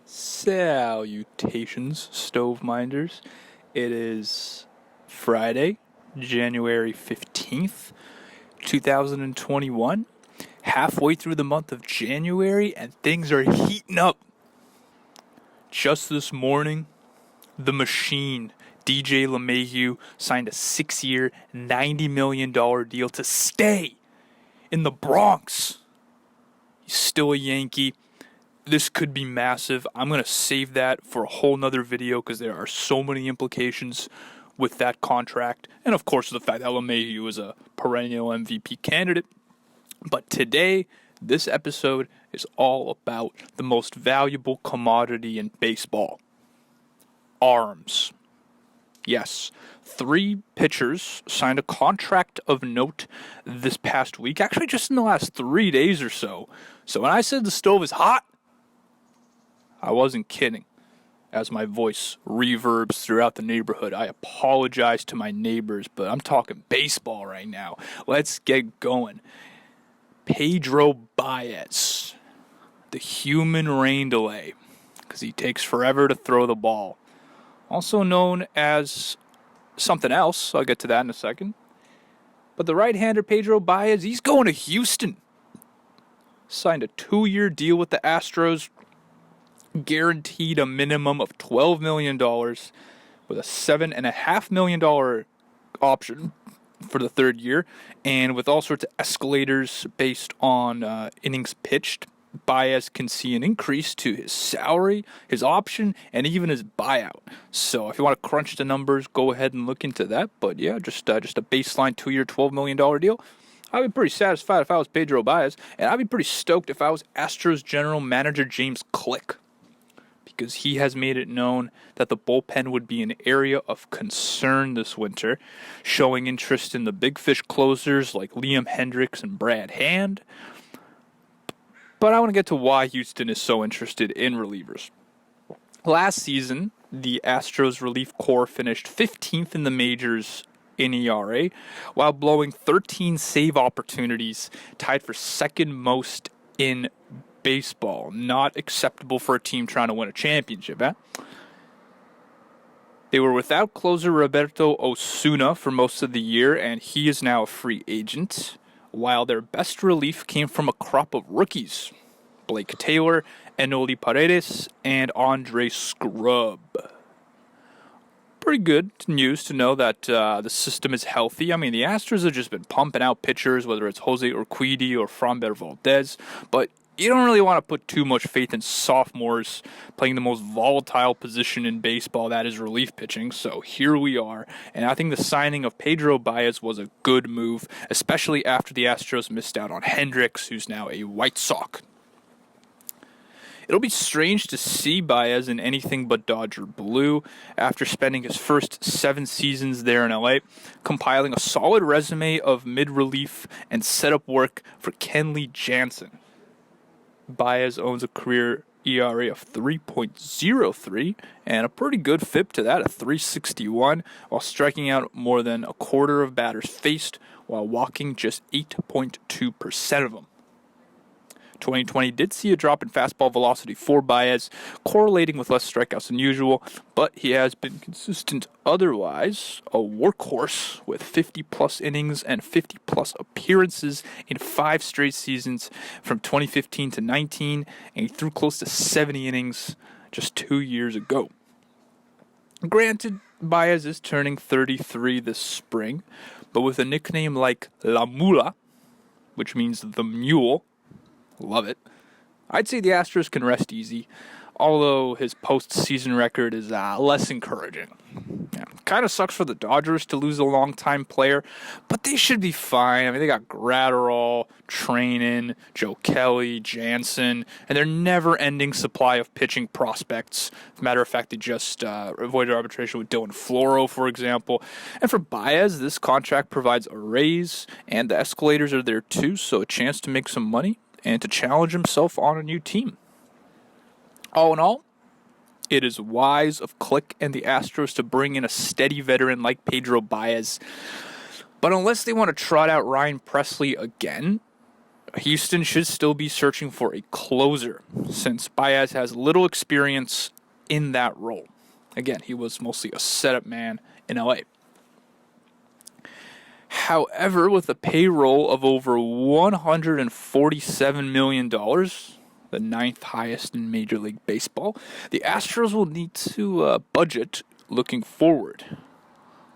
Salutations, Stoveminders. It is Friday, January 15th, 2021. Halfway through the month of January, and things are heating up. Just this morning, the machine, DJ LeMahieu, signed a 6-year, $90 million deal to stay in the Bronx. He's still a Yankee. This could be massive. I'm going to save that for a whole nother video because there are so many implications with that contract. And of course, the fact that LeMahieu is a perennial MVP candidate. But today, this episode is all about the most valuable commodity in baseball. Arms. Yes, 3 pitchers signed a contract of note this past week. Actually, just in the last 3 days or so. So when I said the stove is hot, I wasn't kidding. As my voice reverbs throughout the neighborhood, I apologize to my neighbors, but I'm talking baseball right now. Let's get going. Pedro Baez, the human rain delay, because he takes forever to throw the ball. Also known as something else. I'll get to that in a second. But the right-hander Pedro Baez, he's going to Houston. Signed a 2-year deal with the Astros. Guaranteed a minimum of $12 million with a $7.5 million option for the 3rd year, and with all sorts of escalators based on innings pitched. Baez can see an increase to his salary, his option, and even his buyout. So if you want to crunch the numbers, go ahead and look into that. But yeah, just a baseline 2-year, $12 million deal. I'd be pretty satisfied if I was Pedro Baez, and I'd be pretty stoked if I was Astros general manager James Click, because he has made it known that the bullpen would be an area of concern this winter, showing interest in the big fish closers like Liam Hendricks and Brad Hand. But I want to get to why Houston is so interested in relievers. Last season, the Astros relief corps finished 15th in the majors in ERA, while blowing 13 save opportunities, tied for second most in baseball. Not acceptable for a team trying to win a championship, eh? They were without closer Roberto Osuna for most of the year, and he is now a free agent, while their best relief came from a crop of rookies: Blake Taylor, Enoli Paredes, and Andre Scrub. Pretty good news to know that the system is healthy. I mean, the Astros have just been pumping out pitchers, whether it's Jose Urquidy or Framber Valdez, but you don't really want to put too much faith in sophomores playing the most volatile position in baseball, that is relief pitching. So here we are, and I think the signing of Pedro Baez was a good move, especially after the Astros missed out on Hendricks, who's now a White Sox. It'll be strange to see Baez in anything but Dodger blue after spending his first 7 seasons there in LA, compiling a solid resume of mid-relief and setup work for Kenley Jansen. Baez owns a career ERA of 3.03 and a pretty good FIP to that, a 3.61, while striking out more than a quarter of batters faced while walking just 8.2% of them. 2020 did see a drop in fastball velocity for Baez, correlating with less strikeouts than usual, but he has been consistent otherwise, a workhorse with 50-plus innings and 50-plus appearances in 5 straight seasons from 2015 to 19, and he threw close to 70 innings just 2 years ago. Granted, Baez is turning 33 this spring, but with a nickname like La Mula, which means the mule, love it, I'd say the Astros can rest easy, although his postseason record is less encouraging. Yeah, kind of sucks for the Dodgers to lose a long-time player, but they should be fine. I mean, they got Gratterall, Trainin, Joe Kelly, Jansen, and their never-ending supply of pitching prospects. As a matter of fact, they just avoided arbitration with Dylan Floro, for example. And for Baez, this contract provides a raise, and the escalators are there too, so a chance to make some money and to challenge himself on a new team. All in all, it is wise of Click and the Astros to bring in a steady veteran like Pedro Baez. But unless they want to trot out Ryan Presley again, Houston should still be searching for a closer since Baez has little experience in that role. Again, he was mostly a setup man in LA. However, with a payroll of over $147 million, the ninth highest in Major League Baseball, the Astros will need to budget looking forward.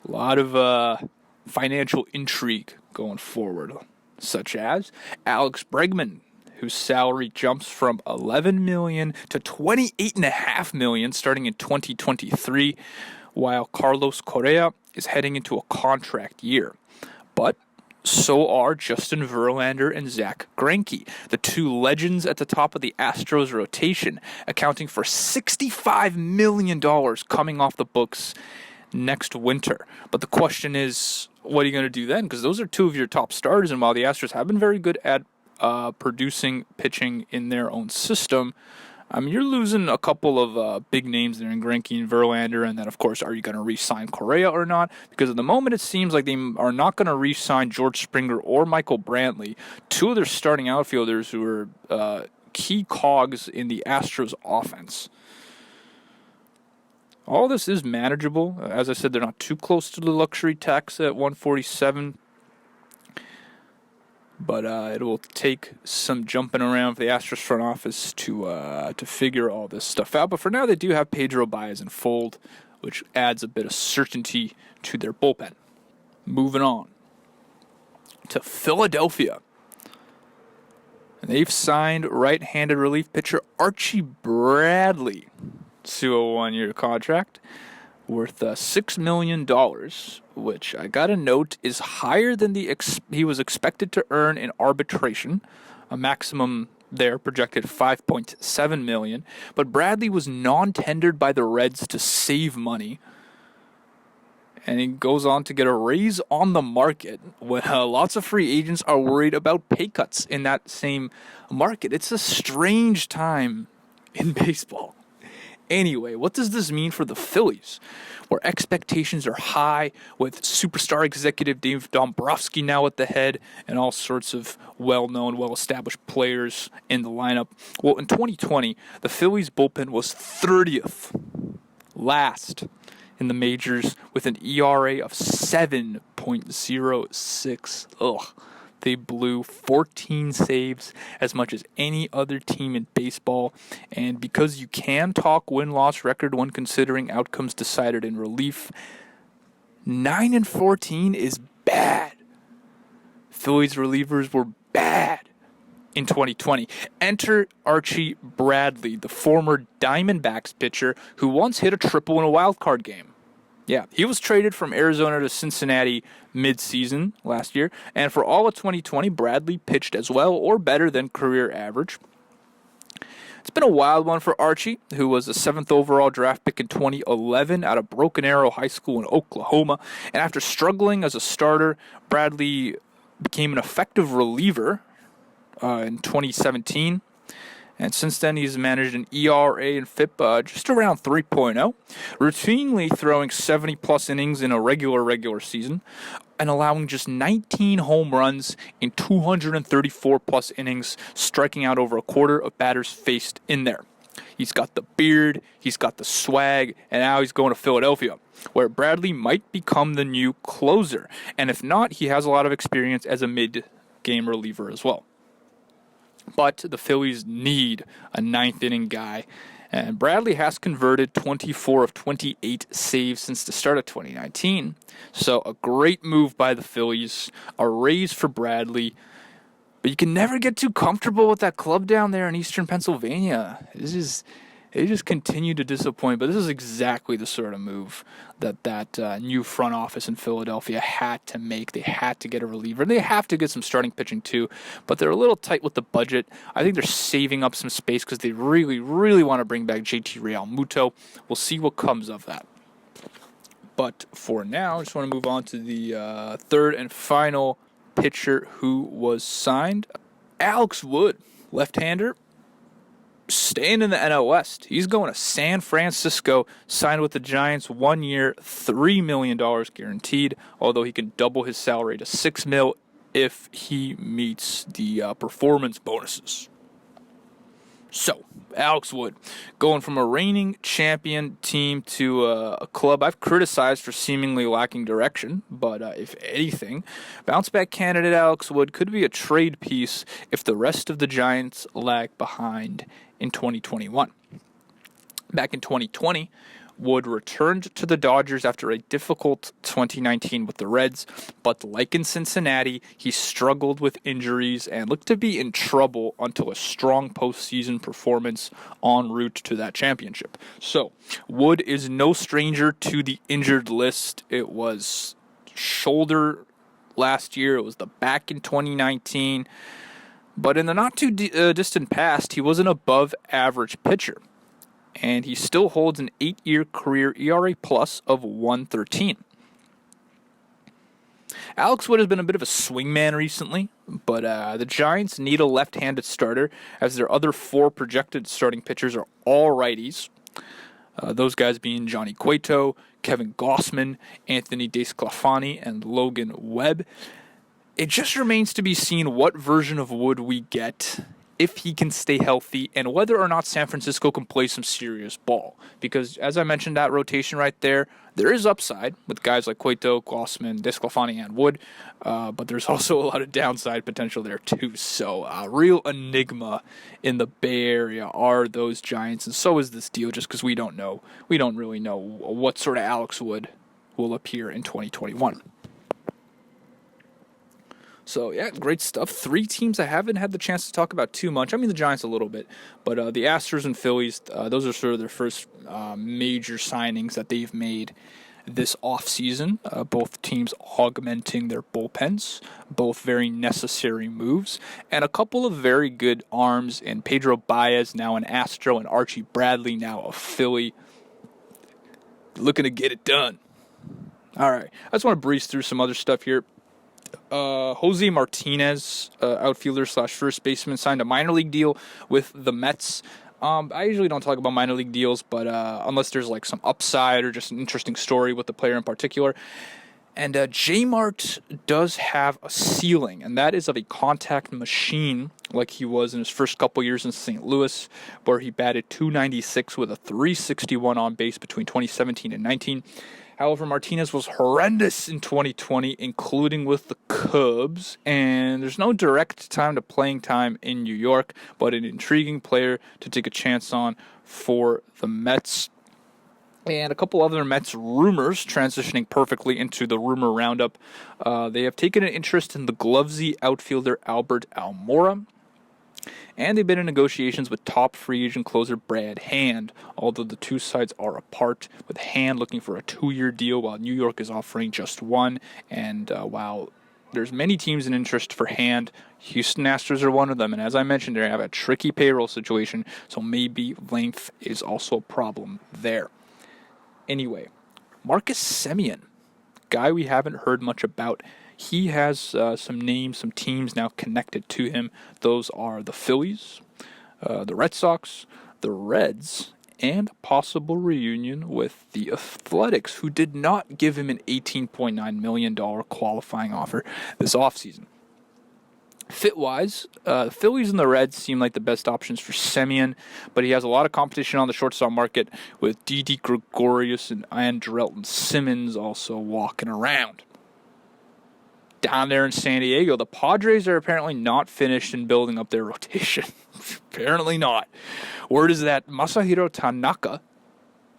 A lot of financial intrigue going forward, such as Alex Bregman, whose salary jumps from $11 million to $28.5 million starting in 2023, while Carlos Correa is heading into a contract year. But so are Justin Verlander and Zach Greinke, the two legends at the top of the Astros rotation, accounting for $65 million coming off the books next winter. But the question is, what are you going to do then? Because those are two of your top starters, and while the Astros have been very good at producing pitching in their own system, I mean, you're losing a couple of big names there in Greinke and Verlander, and then, of course, are you going to re-sign Correa or not? Because at the moment, it seems like they are not going to re-sign George Springer or Michael Brantley, two of their starting outfielders who are key cogs in the Astros offense. All this is manageable. As I said, they're not too close to the luxury tax at $147. But it will take some jumping around for the Astros front office to figure all this stuff out. But for now, they do have Pedro Baez in fold, which adds a bit of certainty to their bullpen. Moving on to Philadelphia. And they've signed right-handed relief pitcher Archie Bradley to a one-year contract worth $6 million, which I got to note is higher than he was expected to earn in arbitration, a maximum there projected $5.7 million. But Bradley was non-tendered by the Reds to save money, and he goes on to get a raise on the market when lots of free agents are worried about pay cuts in that same market. It's a strange time in baseball. Anyway, what does this mean for the Phillies, where expectations are high with superstar executive Dave Dombrowski now at the head and all sorts of well-known, well-established players in the lineup? Well, in 2020, the Phillies bullpen was 30th, last in the majors with an ERA of 7.06. Ugh. They blew 14 saves, as much as any other team in baseball. And because you can talk win-loss record when considering outcomes decided in relief, 9-14 is bad. Phillies relievers were bad in 2020. Enter Archie Bradley, the former Diamondbacks pitcher who once hit a triple in a wild card game. Yeah, he was traded from Arizona to Cincinnati mid-season last year, and for all of 2020, Bradley pitched as well or better than career average. It's been a wild one for Archie, who was a 7th overall draft pick in 2011 out of Broken Arrow High School in Oklahoma, and after struggling as a starter, Bradley became an effective reliever in 2017. And since then, he's managed an ERA and FIP just around 3.0, routinely throwing 70-plus innings in a regular season, and allowing just 19 home runs in 234-plus innings, striking out over a quarter of batters faced in there. He's got the beard, he's got the swag, and now he's going to Philadelphia, where Bradley might become the new closer. And if not, he has a lot of experience as a mid-game reliever as well. But the Phillies need a ninth-inning guy, and Bradley has converted 24 of 28 saves since the start of 2019. So a great move by the Phillies, a raise for Bradley. But you can never get too comfortable with that club down there in eastern Pennsylvania. They just continue to disappoint, but this is exactly the sort of move that new front office in Philadelphia had to make. They had to get a reliever. They have to get some starting pitching too, but they're a little tight with the budget. I think they're saving up some space because they really, really want to bring back JT Realmuto. We'll see what comes of that. But for now, I just want to move on to the third and final pitcher who was signed. Alex Wood, left-hander, staying in the NL West. He's going to San Francisco, signed with the Giants, 1 year, $3 million guaranteed, although he can double his salary to $6 million if he meets the performance bonuses. So, Alex Wood, going from a reigning champion team to a club I've criticized for seemingly lacking direction, but if anything, bounce-back candidate Alex Wood could be a trade piece if the rest of the Giants lag behind in 2021. Back in 2020, Wood returned to the Dodgers after a difficult 2019 with the Reds, but like in Cincinnati, he struggled with injuries and looked to be in trouble until a strong postseason performance en route to that championship. So, Wood is no stranger to the injured list. It was shoulder last year, it was the back in 2019, but in the not too distant past, he was an above average pitcher. And he still holds an 8-year career ERA plus of 1.13. Alex Wood has been a bit of a swingman recently, but the Giants need a left-handed starter, as their other 4 projected starting pitchers are all righties. Those guys being Johnny Cueto, Kevin Gossman, Anthony DeSclafani, and Logan Webb. It just remains to be seen what version of Wood we get, if he can stay healthy, and whether or not San Francisco can play some serious ball. Because, as I mentioned, that rotation right there is upside with guys like Cueto, Gossman, DeSclafani, and Wood, but there's also a lot of downside potential there too. So, a real enigma in the Bay Area are those Giants, and so is this deal, just because we don't really know what sort of Alex Wood will appear in 2021. So, yeah, great stuff. 3 teams I haven't had the chance to talk about too much. I mean, the Giants a little bit. But the Astros and Phillies, those are sort of their first major signings that they've made this offseason. Both teams augmenting their bullpens. Both very necessary moves. And a couple of very good arms in Pedro Baez, now an Astro, and Archie Bradley, now a Philly. Looking to get it done. All right. I just want to breeze through some other stuff here. Jose Martinez, outfielder / first baseman, signed a minor league deal with the Mets. I usually don't talk about minor league deals, but unless there's like some upside or just an interesting story with the player in particular. And J-Mart does have a ceiling, and that is of a contact machine like he was in his first couple years in St. Louis, where he batted .296 with a .361 on base between 2017 and 19. However, Martinez was horrendous in 2020, including with the Cubs, and there's no direct time to playing time in New York, but an intriguing player to take a chance on for the Mets. And a couple other Mets rumors transitioning perfectly into the rumor roundup. They have taken an interest in the Glovesy outfielder Albert Almora. And they've been in negotiations with top free agent closer Brad Hand, although the two sides are apart, with Hand looking for a 2-year deal while New York is offering just 1. And while there's many teams in interest for Hand, Houston Astros are one of them. And as I mentioned, they have a tricky payroll situation, so maybe length is also a problem there. Anyway, Marcus Semien, guy we haven't heard much about. He has some names, some teams now connected to him. Those are the Phillies, the Red Sox, the Reds, and a possible reunion with the Athletics, who did not give him an $18.9 million qualifying offer this offseason. Fit-wise, the Phillies and the Reds seem like the best options for Semien, but he has a lot of competition on the shortstop market with Didi Gregorius and Andrelton Simmons also walking around. Down there in San Diego, the Padres are apparently not finished in building up their rotation. Apparently not. Word is that Masahiro Tanaka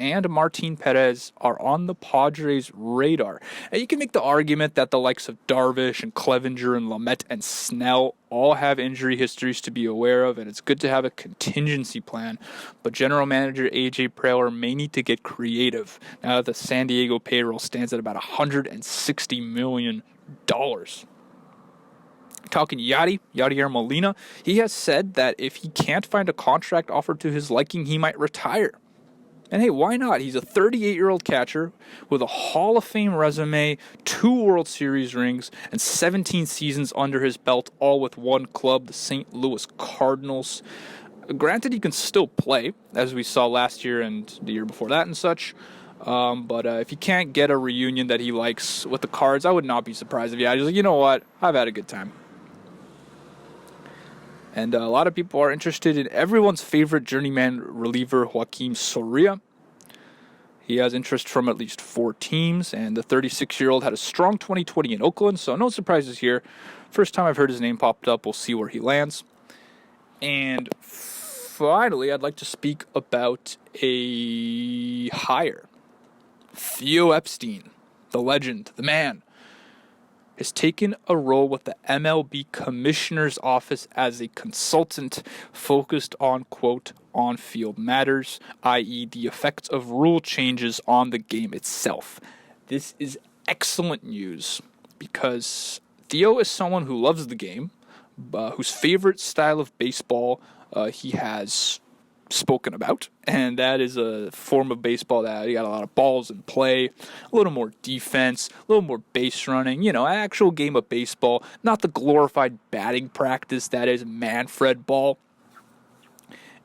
and Martin Perez are on the Padres' radar. And you can make the argument that the likes of Darvish and Clevenger and Lamet and Snell all have injury histories to be aware of, and it's good to have a contingency plan. But general manager A.J. Preller may need to get creative now that the San Diego payroll stands at about $160 million. Talking Yadier Molina, he has said that if he can't find a contract offer to his liking, he might retire. And hey, why not? He's a 38-year-old catcher with a Hall of Fame resume, 2 World Series rings, and 17 seasons under his belt, all with one club, the St. Louis Cardinals. Granted, he can still play, as we saw last year and the year before that and such. But if he can't get a reunion that he likes with the Cards, I would not be surprised if he had. He's like, you know what? I've had a good time. And a lot of people are interested in everyone's favorite journeyman reliever, Joakim Soria. He has interest from at least 4 teams, and the 36-year-old had a strong 2020 in Oakland, so no surprises here. First time I've heard his name popped up. We'll see where he lands. And finally, I'd like to speak about a hire. Theo Epstein, the legend, the man, has taken a role with the MLB Commissioner's Office as a consultant focused on, quote, on-field matters, i.e. the effects of rule changes on the game itself. This is excellent news because Theo is someone who loves the game, whose favorite style of baseball he has spoken about, and that is a form of baseball that you got a lot of balls in play, a little more defense, a little more base running, an actual game of baseball, not the glorified batting practice that is Manfred ball.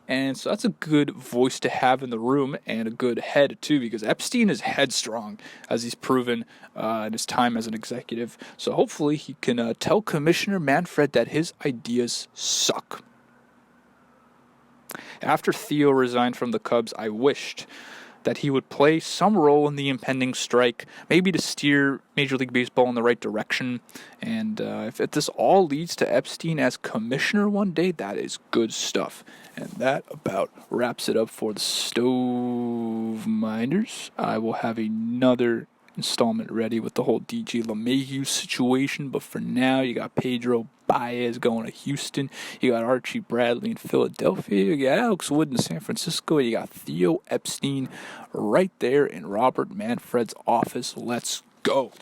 And so that's a good voice to have in the room and a good head too, because Epstein is headstrong, as he's proven in his time as an executive. So hopefully he can tell Commissioner Manfred that his ideas suck. After Theo resigned from the Cubs, I wished that he would play some role in the impending strike, maybe to steer Major League Baseball in the right direction. And if this all leads to Epstein as commissioner one day, that is good stuff. And that about wraps it up for the Stoveminders. I will have another installment ready with the whole DJ LeMahieu situation, but for now you got Pedro Baez going to Houston, you got Archie Bradley in Philadelphia, you got Alex Wood in San Francisco, you got Theo Epstein right there in Robert Manfred's office. Let's go.